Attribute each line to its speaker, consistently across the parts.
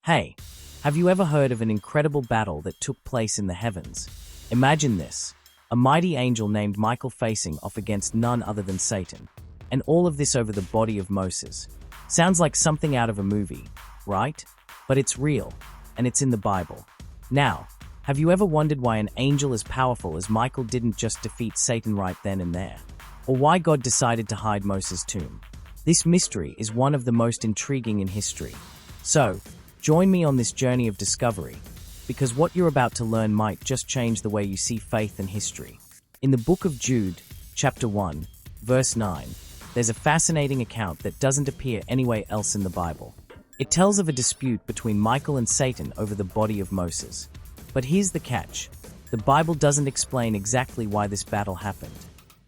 Speaker 1: Hey, have you ever heard of an incredible battle that took place in the heavens? Imagine this, a mighty angel named Michael facing off against none other than Satan, and all of this over the body of Moses. Sounds like something out of a movie, right? But it's real, and it's in the Bible. Now, have you ever wondered why an angel as powerful as Michael didn't just defeat Satan right then and there? Or why God decided to hide Moses' tomb? This mystery is one of the most intriguing in history. So, join me on this journey of discovery, because what you're about to learn might just change the way you see faith and history. In the book of Jude, chapter 1, verse 9, there's a fascinating account that doesn't appear anywhere else in the Bible. It tells of a dispute between Michael and Satan over the body of Moses. But here's the catch. The Bible doesn't explain exactly why this battle happened.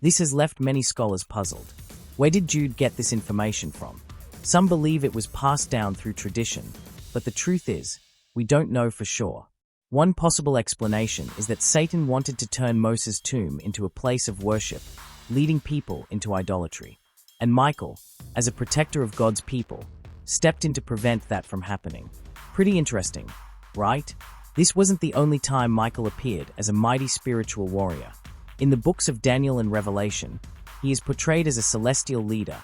Speaker 1: This has left many scholars puzzled. Where did Jude get this information from? Some believe it was passed down through tradition, but the truth is, we don't know for sure. One possible explanation is that Satan wanted to turn Moses' tomb into a place of worship, leading people into idolatry. And Michael, as a protector of God's people, stepped in to prevent that from happening. Pretty interesting, right? This wasn't the only time Michael appeared as a mighty spiritual warrior. In the books of Daniel and Revelation, he is portrayed as a celestial leader,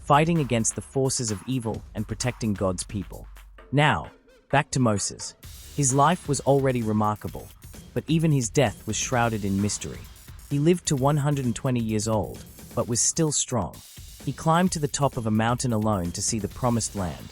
Speaker 1: fighting against the forces of evil and protecting God's people. Now, back to Moses. His life was already remarkable, but even his death was shrouded in mystery. He lived to 120 years old, but was still strong. He climbed to the top of a mountain alone to see the promised land,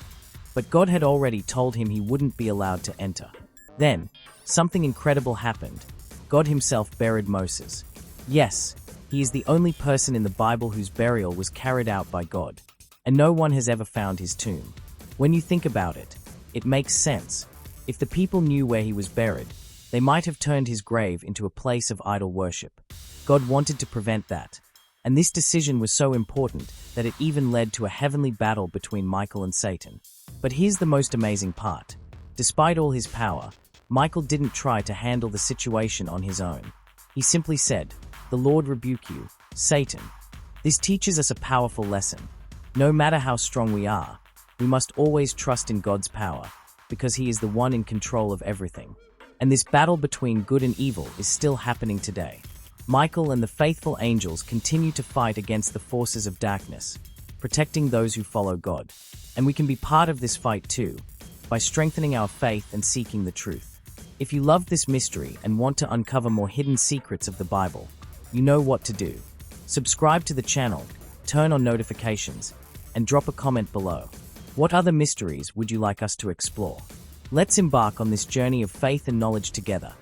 Speaker 1: but God had already told him he wouldn't be allowed to enter. Then, something incredible happened. God himself buried Moses. Yes, he is the only person in the Bible whose burial was carried out by God, and no one has ever found his tomb. When you think about it, it makes sense. If the people knew where he was buried, they might have turned his grave into a place of idol worship. God wanted to prevent that, and this decision was so important that it even led to a heavenly battle between Michael and Satan. But here's the most amazing part. Despite all his power, Michael didn't try to handle the situation on his own. He simply said, "The Lord rebuke you, Satan." This teaches us a powerful lesson. No matter how strong we are, we must always trust in God's power, because he is the one in control of everything. And this battle between good and evil is still happening today. Michael and the faithful angels continue to fight against the forces of darkness, protecting those who follow God. And we can be part of this fight too, by strengthening our faith and seeking the truth. If you loved this mystery and want to uncover more hidden secrets of the Bible, you know what to do. Subscribe to the channel, turn on notifications, and drop a comment below. What other mysteries would you like us to explore? Let's embark on this journey of faith and knowledge together.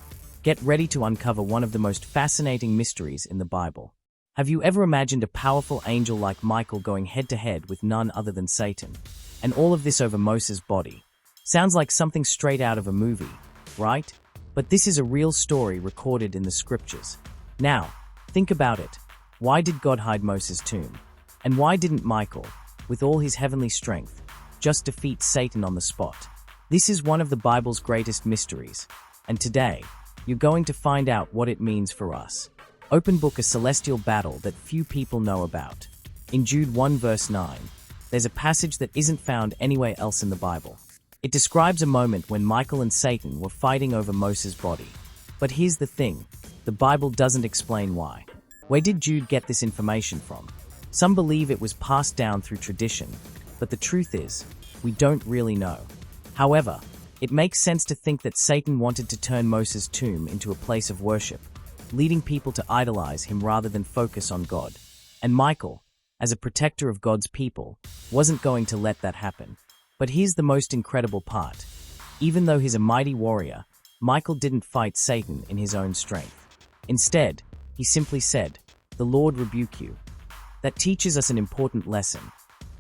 Speaker 1: Get ready to uncover one of the most fascinating mysteries in the Bible. Have you ever imagined a powerful angel like Michael going head-to-head with none other than Satan? And all of this over Moses' body. Sounds like something straight out of a movie, right? But this is a real story recorded in the scriptures. Now, think about it. Why did God hide Moses' tomb? And why didn't Michael, with all his heavenly strength, just defeat Satan on the spot? This is one of the Bible's greatest mysteries, and today, you're going to find out what it means for us. Open book, a celestial battle that few people know about. In Jude 1 verse 9, there's a passage that isn't found anywhere else in the Bible. It describes a moment when Michael and Satan were fighting over Moses' body. But here's the thing, the Bible doesn't explain why. Where did Jude get this information from? Some believe it was passed down through tradition, but the truth is, we don't really know. However, it makes sense to think that Satan wanted to turn Moses' tomb into a place of worship, leading people to idolize him rather than focus on God. And Michael, as a protector of God's people, wasn't going to let that happen. But here's the most incredible part. Even though he's a mighty warrior, Michael didn't fight Satan in his own strength. Instead, he simply said, "The Lord rebuke you." That teaches us an important lesson.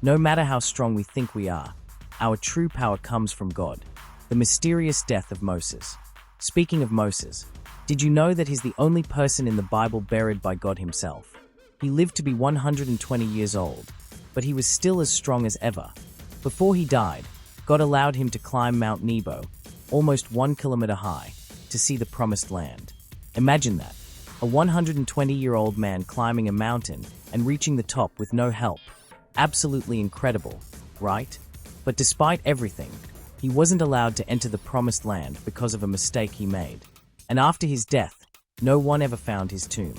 Speaker 1: No matter how strong we think we are, our true power comes from God. The mysterious death of Moses. Speaking of Moses, did you know that he's the only person in the Bible buried by God himself? He lived to be 120 years old, but he was still as strong as ever. Before he died, God allowed him to climb Mount Nebo, almost 1 kilometer high, to see the promised land. Imagine that, a 120-year-old man climbing a mountain and reaching the top with no help. Absolutely incredible, right? But despite everything, He wasn't allowed to enter the promised land because of a mistake he made. And after his death, no one ever found his tomb.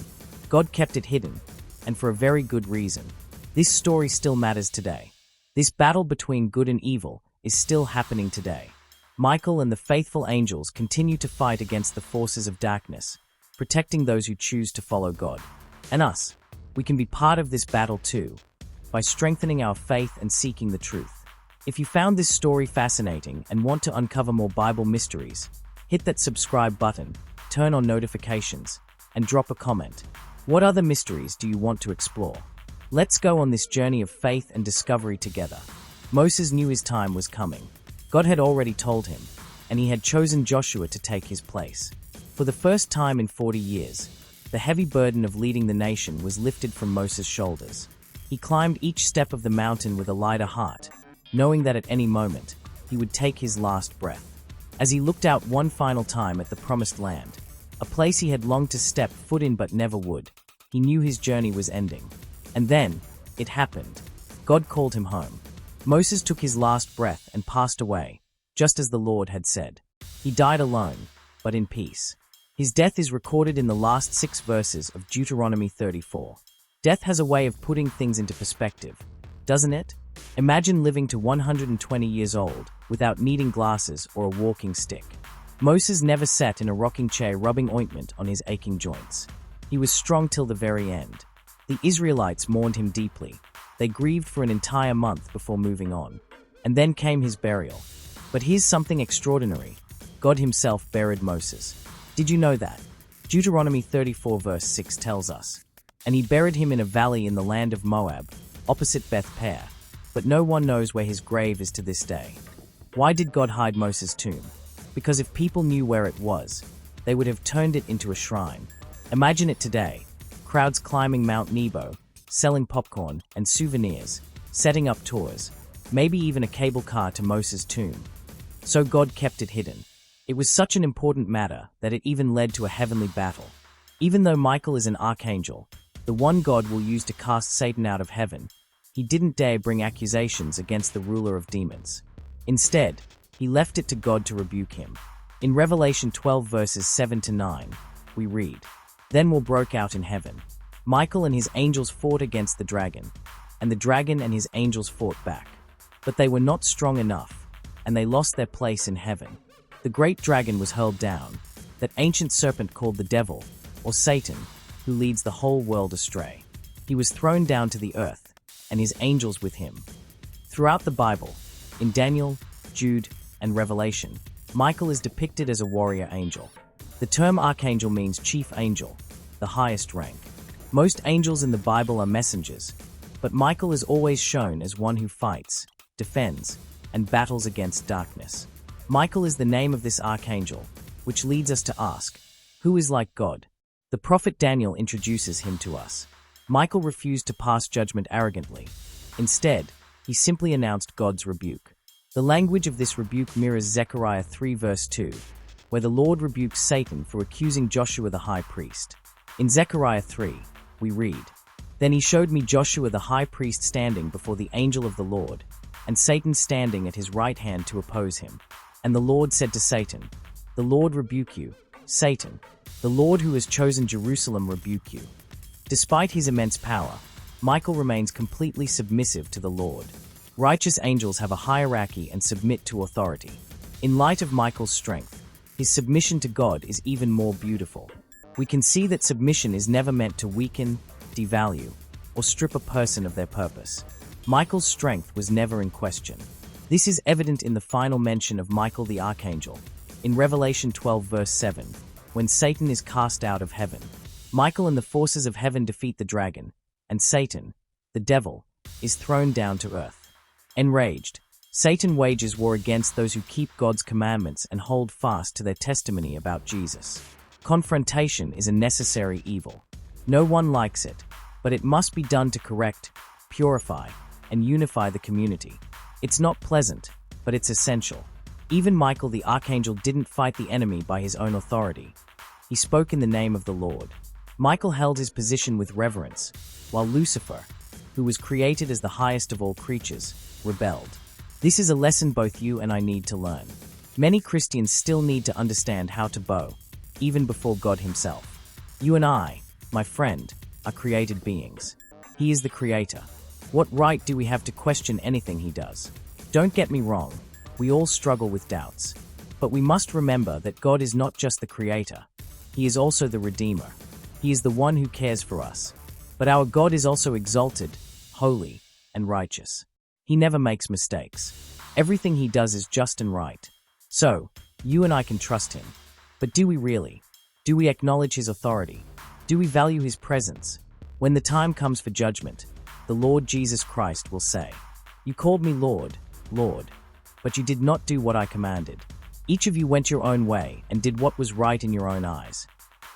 Speaker 1: God kept it hidden, and for a very good reason. This story still matters today. This battle between good and evil is still happening today. Michael and the faithful angels continue to fight against the forces of darkness, protecting those who choose to follow God. And us, we can be part of this battle too, by strengthening our faith and seeking the truth. If you found this story fascinating and want to uncover more Bible mysteries, hit that subscribe button, turn on notifications, and drop a comment. What other mysteries do you want to explore? Let's go on this journey of faith and discovery together. Moses knew his time was coming. God had already told him, and he had chosen Joshua to take his place. For the first time in 40 years, the heavy burden of leading the nation was lifted from Moses' shoulders. He climbed each step of the mountain with a lighter heart, knowing that at any moment, he would take his last breath. As he looked out one final time at the promised land, a place he had longed to step foot in but never would, he knew his journey was ending. And then, it happened. God called him home. Moses took his last breath and passed away, just as the Lord had said. He died alone, but in peace. His death is recorded in the last 6 verses of Deuteronomy 34. Death has a way of putting things into perspective, doesn't it? Imagine living to 120 years old without needing glasses or a walking stick. Moses never sat in a rocking chair rubbing ointment on his aching joints. He was strong till the very end. The Israelites mourned him deeply. They grieved for an entire month before moving on. And then came his burial. But here's something extraordinary. God himself buried Moses. Did you know that? Deuteronomy 34 verse 6 tells us, "And he buried him in a valley in the land of Moab, opposite Beth-peor. But no one knows where his grave is to this day." Why did God hide Moses' tomb? Because if people knew where it was, they would have turned it into a shrine. Imagine it today. Crowds climbing Mount Nebo, selling popcorn and souvenirs, setting up tours, maybe even a cable car to Moses' tomb. So God kept it hidden. It was such an important matter that it even led to a heavenly battle. Even though Michael is an archangel, the one God will use to cast Satan out of heaven, he didn't dare bring accusations against the ruler of demons. Instead, he left it to God to rebuke him. In Revelation 12 verses 7 to 9, we read, "Then war broke out in heaven. Michael and his angels fought against the dragon, and the dragon and his angels fought back. But they were not strong enough, and they lost their place in heaven. The great dragon was hurled down, that ancient serpent called the devil, or Satan, who leads the whole world astray. He was thrown down to the earth, and his angels with him." Throughout the Bible, in Daniel, Jude, and Revelation, Michael is depicted as a warrior angel. The term archangel means chief angel, the highest rank. Most angels in the Bible are messengers, but Michael is always shown as one who fights, defends, and battles against darkness. Michael is the name of this archangel, which leads us to ask, who is like God? The prophet Daniel introduces him to us. Michael refused to pass judgment arrogantly. Instead, he simply announced God's rebuke. The language of this rebuke mirrors Zechariah 3 verse 2, where the Lord rebukes Satan for accusing Joshua the high priest. In Zechariah 3, we read, "Then he showed me Joshua the high priest standing before the angel of the Lord, and Satan standing at his right hand to oppose him. And the Lord said to Satan, 'The Lord rebuke you, Satan. The Lord who has chosen Jerusalem rebuke you.'" Despite his immense power, Michael remains completely submissive to the Lord. Righteous angels have a hierarchy and submit to authority. In light of Michael's strength, his submission to God is even more beautiful. We can see that submission is never meant to weaken, devalue, or strip a person of their purpose. Michael's strength was never in question. This is evident in the final mention of Michael the archangel, in Revelation 12 verse 7, when Satan is cast out of heaven. Michael and the forces of heaven defeat the dragon, and Satan, the devil, is thrown down to earth. Enraged, Satan wages war against those who keep God's commandments and hold fast to their testimony about Jesus. Confrontation is a necessary evil. No one likes it, but it must be done to correct, purify, and unify the community. It's not pleasant, but it's essential. Even Michael the archangel didn't fight the enemy by his own authority. He spoke in the name of the Lord. Michael held his position with reverence, while Lucifer, who was created as the highest of all creatures, rebelled. This is a lesson both you and I need to learn. Many Christians still need to understand how to bow, even before God himself. You and I, my friend, are created beings. He is the creator. What right do we have to question anything he does? Don't get me wrong, we all struggle with doubts. But we must remember that God is not just the creator. He is also the redeemer. He is the one who cares for us. But our God is also exalted, holy, and righteous. He never makes mistakes. Everything he does is just and right. So, you and I can trust him. But do we really? Do we acknowledge his authority? Do we value his presence? When the time comes for judgment, the Lord Jesus Christ will say, "You called me Lord, Lord, but you did not do what I commanded." Each of you went your own way and did what was right in your own eyes.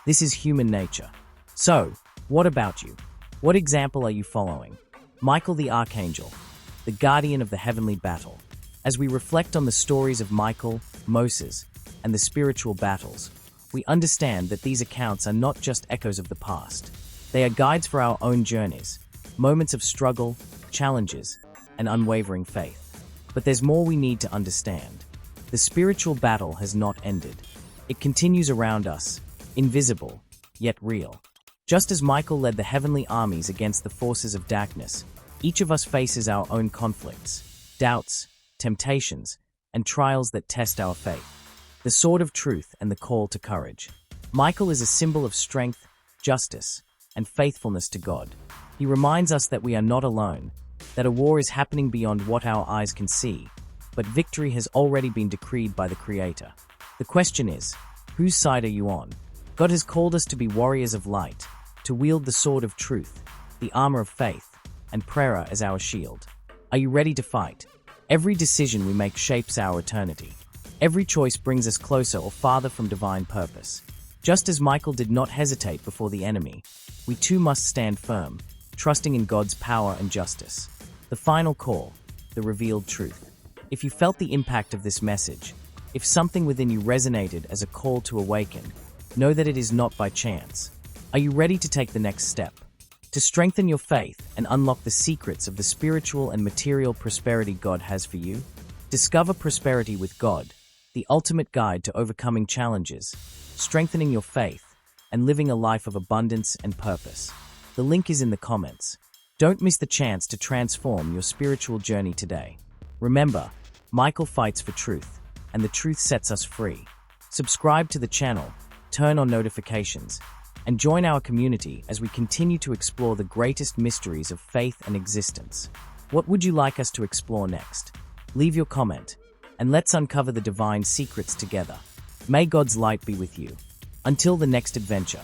Speaker 1: This is human nature. So, what about you? What example are you following? Michael the archangel, the guardian of the heavenly battle. As we reflect on the stories of Michael, Moses, and the spiritual battles, we understand that these accounts are not just echoes of the past. They are guides for our own journeys, moments of struggle, challenges, and unwavering faith. But there's more we need to understand. The spiritual battle has not ended. It continues around us, invisible, yet real. Just as Michael led the heavenly armies against the forces of darkness, each of us faces our own conflicts, doubts, temptations, and trials that test our faith. The sword of truth and the call to courage. Michael is a symbol of strength, justice, and faithfulness to God. He reminds us that we are not alone, that a war is happening beyond what our eyes can see, but victory has already been decreed by the Creator. The question is, whose side are you on? God has called us to be warriors of light, to wield the sword of truth, the armor of faith, and prayer as our shield. Are you ready to fight? Every decision we make shapes our eternity. Every choice brings us closer or farther from divine purpose. Just as Michael did not hesitate before the enemy, we too must stand firm, trusting in God's power and justice. The final call, the revealed truth. If you felt the impact of this message, if something within you resonated as a call to awaken, know that it is not by chance. Are you ready to take the next step? To strengthen your faith and unlock the secrets of the spiritual and material prosperity God has for you? Discover prosperity with God, the ultimate guide to overcoming challenges, strengthening your faith, and living a life of abundance and purpose. The link is in the comments. Don't miss the chance to transform your spiritual journey today. Remember, Michael fights for truth, and the truth sets us free. Subscribe to the channel, turn on notifications, and join our community as we continue to explore the greatest mysteries of faith and existence. What would you like us to explore next? Leave your comment, and let's uncover the divine secrets together. May God's light be with you. Until the next adventure.